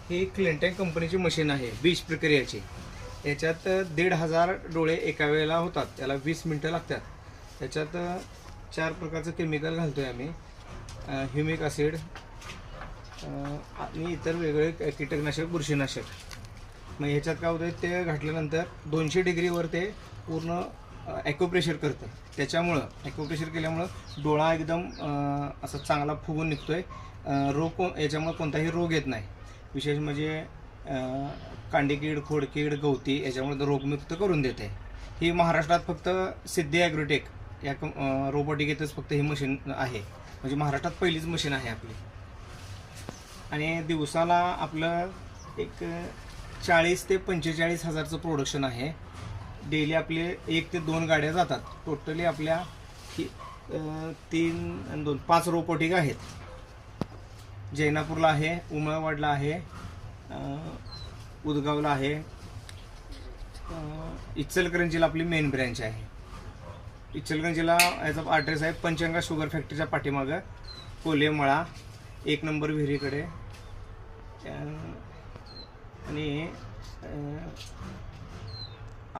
ही Clinton कंपनीची machine आहे बीज प्रक्रियाची. याच्यात 1,500 डोळे एका वेळेला होतात. त्याला 20 मिनटं लागतात. त्याच्यात 4 प्रकारचं केमिकल घालतो आहे आम्ही. ह्युमिक ॲसिड आणि इतर वेगवेगळे कीटकनाशक, बुरशीनाशक. मग ह्याच्यात काय होतं, ते घातल्यानंतर 200 डिग्रीवर ते पूर्ण ॲक्युप्रेशर करतं. त्याच्यामुळं ॲक्युप्रेशर केल्यामुळं डोळा एकदम असा चांगला फुगून निघतो आहे. याच्यामुळं कोणताही रोग येत नाही. विशेष म्हणजे कांडीकीड, खोडकीड, गवती याच्यामुळे रोगमुक्त करून देते. ही महाराष्ट्रात फक्त सिद्धी ॲग्रोटेक या रोबोटिक येतच फक्त ही मशीन आहे. म्हणजे महाराष्ट्रात पहिलीच मशीन आहे आपली. आणि दिवसाला आपलं एक 40 ते 45 हजारचं प्रोडक्शन आहे. डेली आपले 1 ते 2 गाड्या जातात. टोटली आपल्या 3 आणि 2 5 रोबोटिक आहेत. जैनापूरला आहे, उमरवाडला आहे, उदगावला आहे, इचलकरंजीला आपली मेन ब्रँच आहे. इचलकरंजीला याचा ॲड्रेस आहे पंचगंगा शुगर फॅक्टरीच्या पाठीमागं, कोलेमळा 1 नंबर विहिरीकडे. आणि